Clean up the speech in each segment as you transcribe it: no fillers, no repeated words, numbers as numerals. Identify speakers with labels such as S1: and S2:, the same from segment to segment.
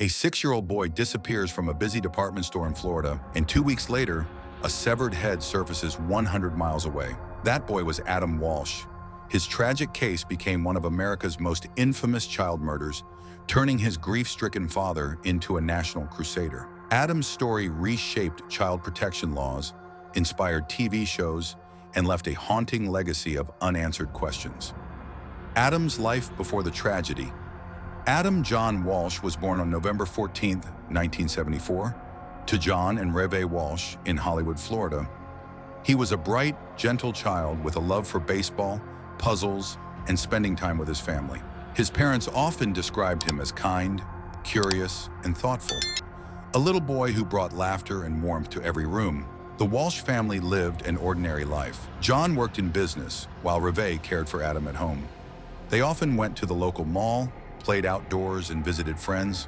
S1: A 6-year-old boy disappears from a busy department store in Florida, and 2 weeks later, a severed head surfaces 100 miles away. That boy was Adam Walsh. His tragic case became one of America's most infamous child murders, turning his grief-stricken father into a national crusader. Adam's story reshaped child protection laws, inspired TV shows, and left a haunting legacy of unanswered questions. Adam's life before the tragedy. Adam John Walsh was born on November 14, 1974, to John and Revé Walsh in Hollywood, Florida. He was a bright, gentle child with a love for baseball, puzzles, and spending time with his family. His parents often described him as kind, curious, and thoughtful. A little boy who brought laughter and warmth to every room. The Walsh family lived an ordinary life. John worked in business, while Revé cared for Adam at home. They often went to the local mall, played outdoors, and visited friends.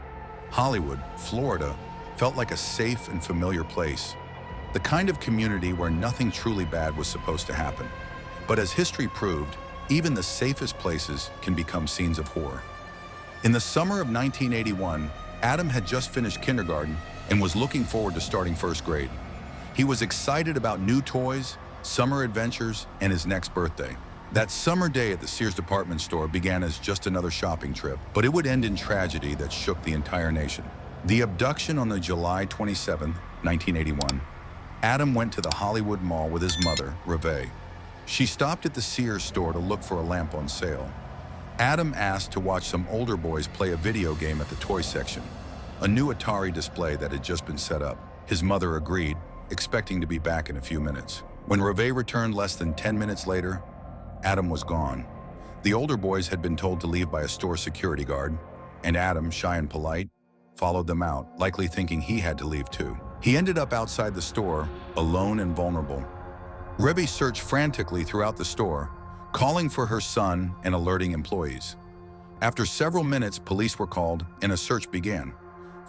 S1: Hollywood, Florida, felt like a safe and familiar place, the kind of community where nothing truly bad was supposed to happen. But as history proved, even the safest places can become scenes of horror. In the summer of 1981, Adam had just finished kindergarten and was looking forward to starting first grade. He was excited about new toys, summer adventures, and his next birthday. That summer day at the Sears department store began as just another shopping trip, but it would end in tragedy that shook the entire nation. The abduction on July 27, 1981. Adam went to the Hollywood Mall with his mother, Revé. She stopped at the Sears store to look for a lamp on sale. Adam asked to watch some older boys play a video game at the toy section, a new Atari display that had just been set up. His mother agreed, expecting to be back in a few minutes. When Revé returned less than 10 minutes later, Adam was gone. The older boys had been told to leave by a store security guard, and Adam, shy and polite, followed them out, likely thinking he had to leave too. He ended up outside the store, alone and vulnerable. Revé searched frantically throughout the store, calling for her son and alerting employees. After several minutes, police were called and a search began.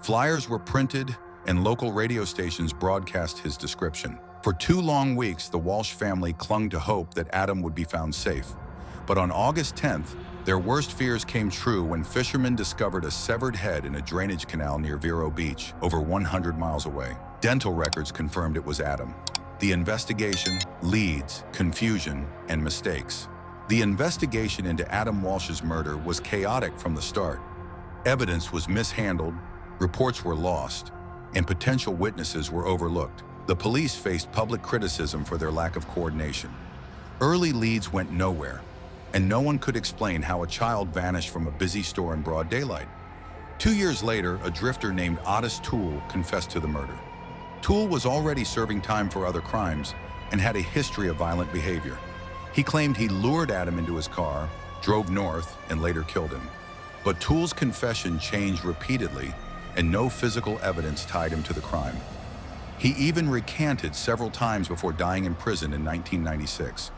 S1: Flyers were printed and local radio stations broadcast his description. For 2 long weeks, the Walsh family clung to hope that Adam would be found safe. But on August 10th, their worst fears came true when fishermen discovered a severed head in a drainage canal near Vero Beach, over 100 miles away. Dental records confirmed it was Adam. The investigation, leads, confusion, and mistakes. The investigation into Adam Walsh's murder was chaotic from the start. Evidence was mishandled, reports were lost, and potential witnesses were overlooked. The police faced public criticism for their lack of coordination. Early leads went nowhere, and no one could explain how a child vanished from a busy store in broad daylight. 2 years later, a drifter named Ottis Toole confessed to the murder. Toole was already serving time for other crimes and had a history of violent behavior. He claimed he lured Adam into his car, drove north, and later killed him. But Toole's confession changed repeatedly, and no physical evidence tied him to the crime. He even recanted several times before dying in prison in 1996.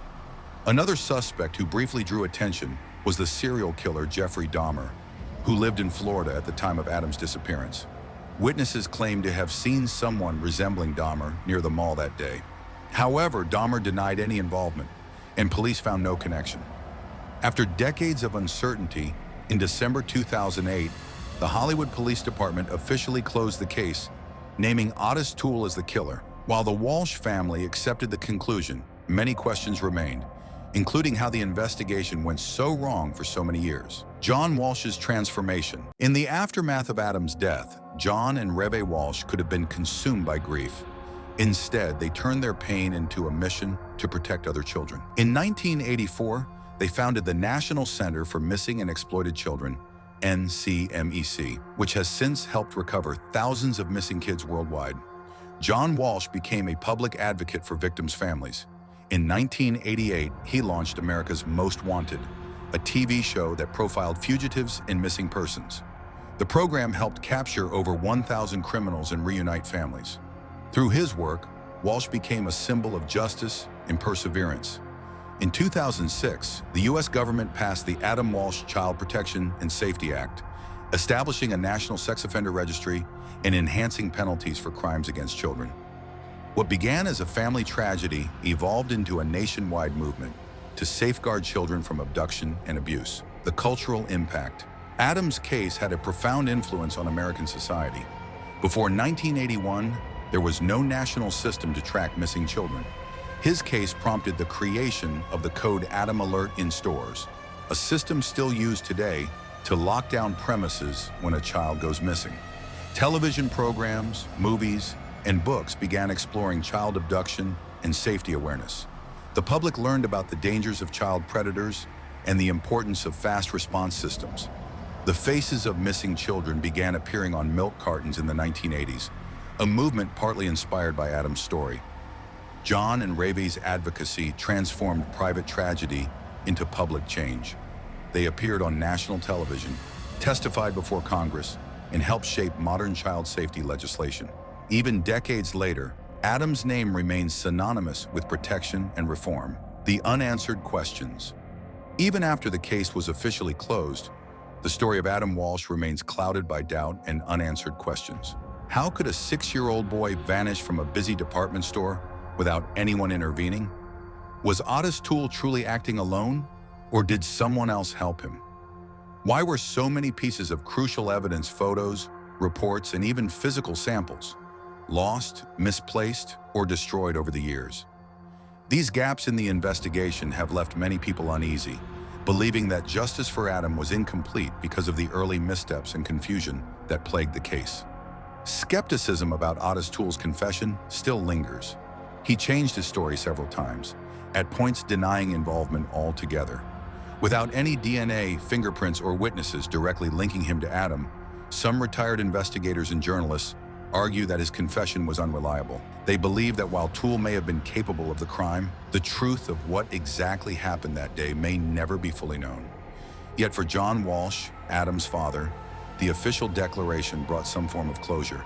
S1: Another suspect who briefly drew attention was the serial killer Jeffrey Dahmer, who lived in Florida at the time of Adam's disappearance. Witnesses claimed to have seen someone resembling Dahmer near the mall that day. However, Dahmer denied any involvement, and police found no connection. After decades of uncertainty, in December 2008, the Hollywood Police Department officially closed the case, naming Ottis Toole as the killer. While the Walsh family accepted the conclusion, many questions remained, including how the investigation went so wrong for so many years. John Walsh's transformation. In the aftermath of Adam's death, John and Revé Walsh could have been consumed by grief. Instead, they turned their pain into a mission to protect other children. In 1984, they founded the National Center for Missing and Exploited Children, NCMEC, which has since helped recover thousands of missing kids worldwide. John Walsh became a public advocate for victims' families. In 1988, he launched America's Most Wanted, a TV show that profiled fugitives and missing persons. The program helped capture over 1,000 criminals and reunite families. Through his work, Walsh became a symbol of justice and perseverance. In 2006, the U.S. government passed the Adam Walsh Child Protection and Safety Act, establishing a national sex offender registry and enhancing penalties for crimes against children. What began as a family tragedy evolved into a nationwide movement to safeguard children from abduction and abuse. The cultural impact. Adam's case had a profound influence on American society. Before 1981, there was no national system to track missing children. His case prompted the creation of the code Adam Alert in stores, a system still used today to lock down premises when a child goes missing. Television programs, movies, and books began exploring child abduction and safety awareness. The public learned about the dangers of child predators and the importance of fast response systems. The faces of missing children began appearing on milk cartons in the 1980s, a movement partly inspired by Adam's story. John and Revé's advocacy transformed private tragedy into public change. They appeared on national television, testified before Congress, and helped shape modern child safety legislation. Even decades later, Adam's name remains synonymous with protection and reform. The unanswered questions. Even after the case was officially closed, the story of Adam Walsh remains clouded by doubt and unanswered questions. How could a 6-year-old boy vanish from a busy department store without anyone intervening? Was Ottis Toole truly acting alone, or did someone else help him? Why were so many pieces of crucial evidence, photos, reports, and even physical samples lost, misplaced, or destroyed over the years? These gaps in the investigation have left many people uneasy, believing that justice for Adam was incomplete because of the early missteps and confusion that plagued the case. Skepticism about Ottis Toole's confession still lingers. He changed his story several times, at points denying involvement altogether. Without any DNA, fingerprints, or witnesses directly linking him to Adam, some retired investigators and journalists argue that his confession was unreliable. They believe that while Toole may have been capable of the crime, the truth of what exactly happened that day may never be fully known. Yet for John Walsh, Adam's father, the official declaration brought some form of closure,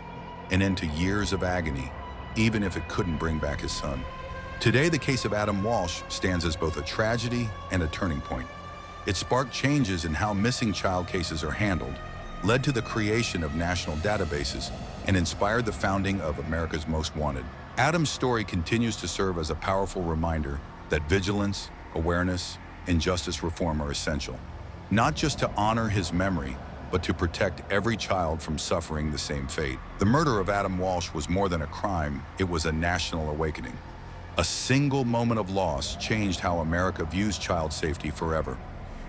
S1: an end to years of agony, even if it couldn't bring back his son. Today, the case of Adam Walsh stands as both a tragedy and a turning point. It sparked changes in how missing child cases are handled, led to the creation of national databases, and inspired the founding of America's Most Wanted. Adam's story continues to serve as a powerful reminder that vigilance, awareness, and justice reform are essential, not just to honor his memory, but to protect every child from suffering the same fate. The murder of Adam Walsh was more than a crime, it was a national awakening. A single moment of loss changed how America views child safety forever.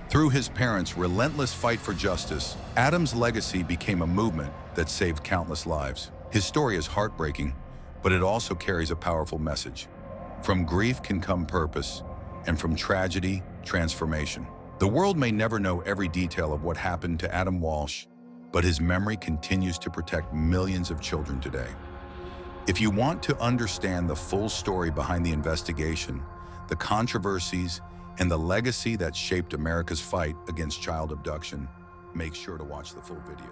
S1: Through his parents' relentless fight for justice, Adam's legacy became a movement that saved countless lives. His story is heartbreaking, but it also carries a powerful message. From grief can come purpose, and from tragedy, transformation. The world may never know every detail of what happened to Adam Walsh, but his memory continues to protect millions of children today. If you want to understand the full story behind the investigation, the controversies, and the legacy that shaped America's fight against child abduction, make sure to watch the full video.